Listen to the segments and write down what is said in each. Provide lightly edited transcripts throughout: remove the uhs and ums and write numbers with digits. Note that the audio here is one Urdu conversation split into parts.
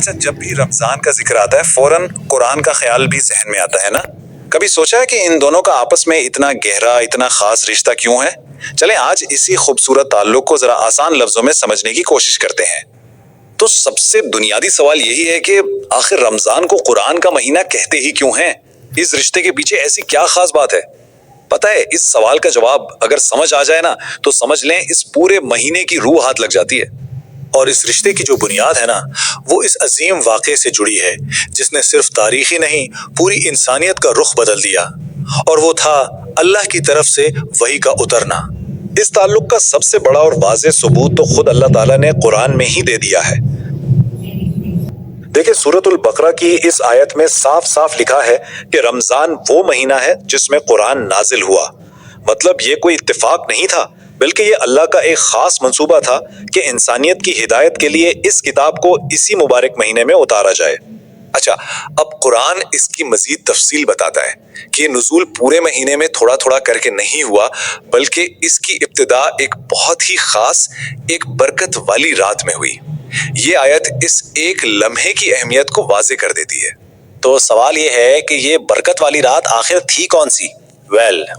اچھا، جب بھی رمضان کا ذکر آتا ہے فوراً قرآن کا خیال بھی ذہن میں آتا ہے نا؟ کبھی سوچا ہے کہ ان دونوں کا آپس میں اتنا گہرا، اتنا خاص رشتہ کیوں ہے؟ چلیں آج اسی خوبصورت تعلق کو ذرا آسان لفظوں میں سمجھنے کی کوشش کرتے ہیں۔ تو سب سے بنیادی سوال یہی ہے کہ آخر رمضان کو قرآن کا مہینہ کہتے ہی کیوں ہیں؟ اس رشتے کے پیچھے ایسی کیا خاص بات ہے؟ پتہ ہے، اس سوال کا جواب اگر سمجھ آ جائے نا تو سمجھ لیں اس پورے مہینے کی روح ہاتھ لگ جاتی ہے۔ اور اس رشتے کی جو بنیاد ہے نا، وہ اس عظیم واقعے سے جڑی ہے جس نے صرف تاریخی نہیں، پوری انسانیت کا رخ بدل دیا، اور وہ تھا اللہ کی طرف سے وحی کا اترنا۔ اس تعلق کا سب سے بڑا اور واضح ثبوت تو خود اللہ تعالیٰ نے قرآن میں ہی دے دیا ہے۔ دیکھیں، سورۃ البقرہ کی اس آیت میں صاف صاف لکھا ہے کہ رمضان وہ مہینہ ہے جس میں قرآن نازل ہوا۔ مطلب یہ کوئی اتفاق نہیں تھا، بلکہ یہ اللہ کا ایک خاص منصوبہ تھا کہ انسانیت کی ہدایت کے لیے اس کتاب کو اسی مبارک مہینے میں اتارا جائے۔ اچھا، اب قرآن اس کی مزید تفصیل بتاتا ہے کہ یہ نزول پورے مہینے میں تھوڑا تھوڑا کر کے نہیں ہوا، بلکہ اس کی ابتدا ایک بہت ہی خاص، ایک برکت والی رات میں ہوئی۔ یہ آیت اس ایک لمحے کی اہمیت کو واضح کر دیتی ہے۔ تو سوال یہ ہے کہ یہ برکت والی رات آخر تھی کون سی؟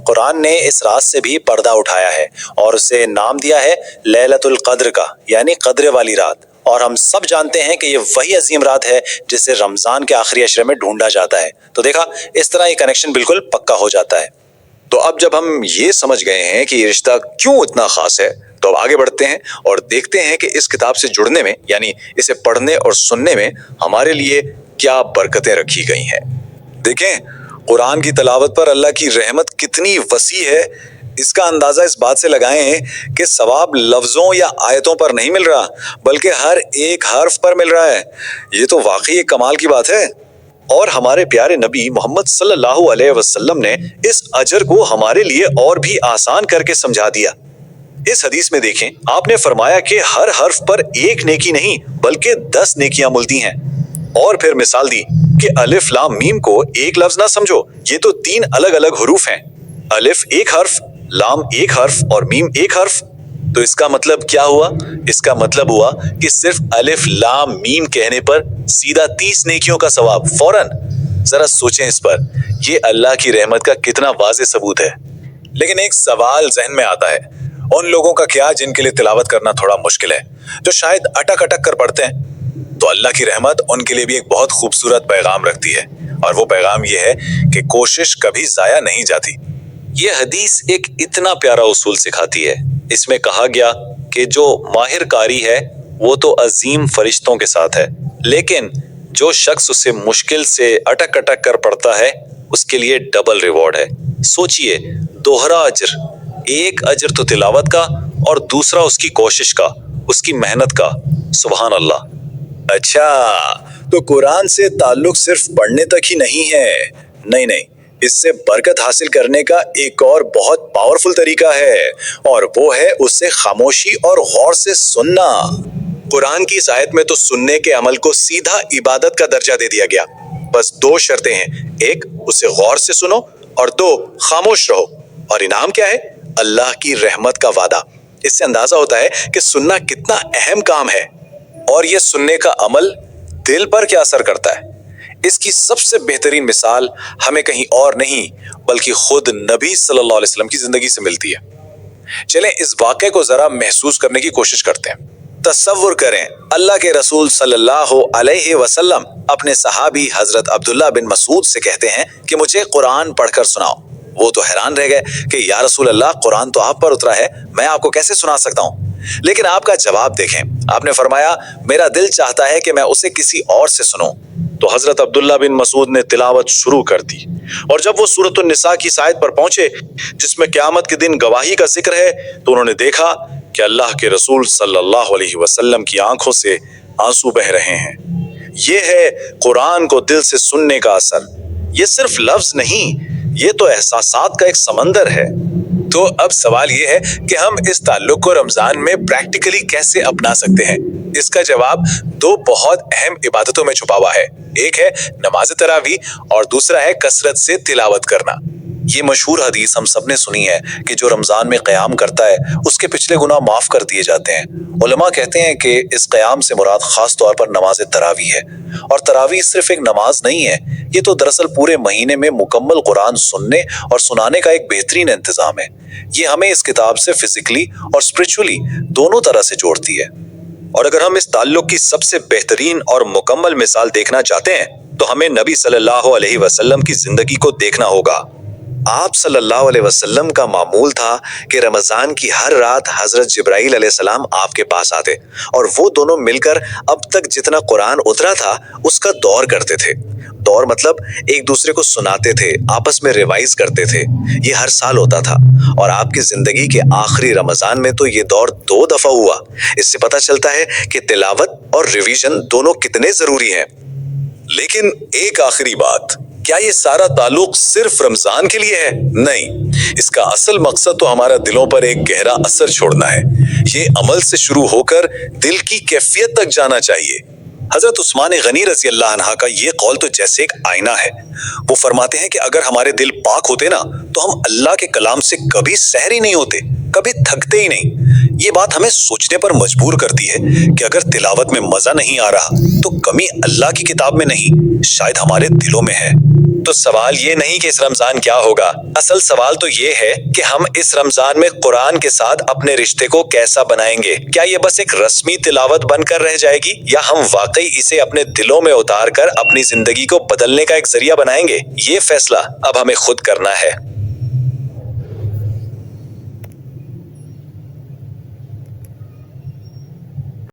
قرآن نے اس رات سے بھی پردہ اٹھایا ہے اور اسے نام دیا ہے لیلۃ القدر کا، یعنی قدرے والی رات۔ اور ہم سب جانتے ہیں کہ یہ وہی عظیم رات ہے جسے رمضان کے آخری عشرے میں ڈھونڈا جاتا ہے۔ تو دیکھا، اس طرح یہ کنیکشن بالکل پکا ہو جاتا ہے۔ تو اب جب ہم یہ سمجھ گئے ہیں کہ یہ رشتہ کیوں اتنا خاص ہے، تو اب آگے بڑھتے ہیں اور دیکھتے ہیں کہ اس کتاب سے جڑنے میں، یعنی اسے پڑھنے اور سننے میں ہمارے لیے کیا برکتیں رکھی گئی ہیں۔ دیکھیں، قرآن کی تلاوت پر اللہ کی رحمت کتنی وسیع ہے، اس کا اندازہ اس بات سے لگائیں کہ ثواب لفظوں یا آیتوں پر نہیں مل رہا، بلکہ ہر ایک حرف پر مل رہا ہے۔ یہ تو واقعی ایک کمال کی بات ہے۔ اور ہمارے پیارے نبی محمد صلی اللہ علیہ وسلم نے اس اجر کو ہمارے لیے اور بھی آسان کر کے سمجھا دیا۔ اس حدیث میں دیکھیں، آپ نے فرمایا کہ ہر حرف پر ایک نیکی نہیں بلکہ 10 نیکیاں ملتی ہیں۔ اور پھر مثال دی کہ الف لام میم کو ایک لفظ نہ سمجھو، یہ تو 3 الگ الگ حروف ہیں۔ الف ایک حرف، لام ایک حرف اور میم ایک حرف۔ تو اس کا مطلب کیا ہوا؟ اس کا مطلب ہوا کہ صرف الف لام میم کہنے پر سیدھا 30 نیکیوں کا ثواب فوراً۔ ذرا سوچیں اس پر، یہ اللہ کی رحمت کا کتنا واضح ثبوت ہے۔ لیکن ایک سوال ذہن میں آتا ہے، ان لوگوں کا کیا جن کے لیے تلاوت کرنا تھوڑا مشکل ہے، جو شاید اٹک اٹک کر پڑھتے ہیں؟ تو اللہ کی رحمت ان کے لیے بھی ایک بہت خوبصورت پیغام رکھتی ہے، اور وہ پیغام یہ ہے کہ کوشش کبھی ضائع نہیں جاتی۔ یہ حدیث ایک اتنا پیارا اصول سکھاتی ہے۔ اس میں کہا گیا کہ جو ماہر قاری ہے وہ تو عظیم فرشتوں کے ساتھ ہے، لیکن جو شخص اسے مشکل سے اٹک اٹک کر پڑھتا ہے اس کے لیے ڈبل ریوارڈ ہے۔ سوچئے، دوہرا اجر، ایک اجر تو تلاوت کا اور دوسرا اس کی کوشش کا، اس کی محنت کا۔ سبحان اللہ۔ اچھا، تو قرآن سے تعلق صرف پڑھنے تک ہی نہیں ہے، نہیں، اس سے برکت حاصل کرنے کا ایک اور بہت پاورفل طریقہ ہے، اور وہ ہے اسے خاموشی اور غور سے سننا۔ قرآن کی اس آیت میں تو سننے کے عمل کو سیدھا عبادت کا درجہ دے دیا گیا۔ بس 2 شرطیں ہیں، ایک اسے غور سے سنو، اور 2 خاموش رہو۔ اور انعام کیا ہے؟ اللہ کی رحمت کا وعدہ۔ اس سے اندازہ ہوتا ہے کہ سننا کتنا اہم کام ہے۔ اور یہ سننے کا عمل دل پر کیا اثر کرتا ہے، اس کی سب سے بہترین مثال ہمیں کہیں اور نہیں بلکہ خود نبی صلی اللہ علیہ وسلم کی زندگی سے ملتی ہے۔ چلیں اس واقعے کو ذرا محسوس کرنے کی کوشش کرتے ہیں۔ تصور کریں، اللہ کے رسول صلی اللہ علیہ وسلم اپنے صحابی حضرت عبداللہ بن مسعود سے کہتے ہیں کہ مجھے قرآن پڑھ کر سناؤ۔ وہ تو حیران رہ گئے کہ یا رسول اللہ، قرآن تو آپ پر اترا ہے، میں آپ کو کیسے سنا سکتا ہوں؟ لیکن آپ کا جواب دیکھیں، آپ نے فرمایا میرا دل چاہتا ہے کہ میں اسے کسی اور سے سنوں۔ تو حضرت عبداللہ بن مسعود نے تلاوت شروع کر دی، اور جب وہ سورۃ النساء کی آیت پر پہنچے جس میں قیامت کے دن گواہی کا ذکر ہے، تو انہوں نے دیکھا کہ اللہ کے رسول صلی اللہ علیہ وسلم کی آنکھوں سے آنسو بہ رہے ہیں۔ یہ ہے قرآن کو دل سے سننے کا اثر۔ یہ صرف لفظ نہیں، یہ تو احساسات کا ایک سمندر ہے۔ تو اب سوال یہ ہے کہ ہم اس تعلق کو رمضان میں پریکٹیکلی کیسے اپنا سکتے ہیں؟ اس کا جواب 2 بہت اہم عبادتوں میں چھپا ہوا ہے۔ ایک ہے نماز تراویح اور دوسرا ہے کثرت سے تلاوت کرنا۔ یہ مشہور حدیث ہم سب نے سنی ہے کہ جو رمضان میں قیام کرتا ہے اس کے پچھلے گناہ معاف کر دیے جاتے ہیں۔ علماء کہتے ہیں کہ اس قیام سے مراد خاص طور پر نماز تراویح ہے، اور تراویح صرف ایک نماز نہیں ہے، یہ تو دراصل پورے مہینے میں مکمل قرآن سننے اور سنانے کا ایک بہترین انتظام ہے۔ یہ ہمیں اس کتاب سے فزیکلی اور اسپرچولی دونوں طرح سے جوڑتی ہے۔ اور اگر ہم اس تعلق کی سب سے بہترین اور مکمل مثال دیکھنا چاہتے ہیں تو ہمیں نبی صلی اللہ علیہ وسلم کی زندگی کو دیکھنا ہوگا۔ آپ صلی اللہ علیہ وسلم کا معمول تھا کہ رمضان کی ہر رات حضرت جبرائیل علیہ السلام آپ کے پاس آتے اور وہ دونوں مل کر اب تک جتنا قرآن اترا تھا اس کا دور کرتے تھے۔ دور مطلب ایک دوسرے کو سناتے تھے، آپس میں ریوائز کرتے تھے۔ یہ ہر سال ہوتا تھا، اور آپ کی زندگی کے آخری رمضان میں تو یہ دور 2 دفعہ ہوا۔ اس سے پتہ چلتا ہے کہ تلاوت اور ریویژن دونوں کتنے ضروری ہیں۔ لیکن ایک آخری بات، کیا یہ سارا تعلق صرف رمضان کے لیے ہے؟ نہیں، اس کا اصل مقصد تو ہمارا دلوں پر ایک گہرا اثر چھوڑنا ہے۔ یہ عمل سے شروع ہو کر دل کی کیفیت تک جانا چاہیے۔ حضرت عثمان غنی رضی اللہ عنہ کا یہ قول تو جیسے ایک آئینہ ہے۔ وہ فرماتے ہیں کہ اگر ہمارے دل پاک ہوتے نا تو ہم اللہ کے کلام سے کبھی سحر ہی نہیں ہوتے، کبھی تھکتے ہی نہیں۔ یہ بات ہمیں سوچنے پر مجبور کرتی ہے کہ اگر تلاوت میں مزہ نہیں آ رہا تو کمی اللہ کی کتاب میں نہیں، شاید ہمارے دلوں میں ہے۔ تو سوال یہ نہیں کہ اس رمضان کیا ہوگا، اصل سوال تو یہ ہے کہ ہم اس رمضان میں قرآن کے ساتھ اپنے رشتے کو کیسا بنائیں گے؟ کیا یہ بس ایک رسمی تلاوت بن کر رہ جائے گی، یا ہم واقعی اسے اپنے دلوں میں اتار کر اپنی زندگی کو بدلنے کا ایک ذریعہ بنائیں گے؟ یہ فیصلہ اب ہمیں خود کرنا ہے۔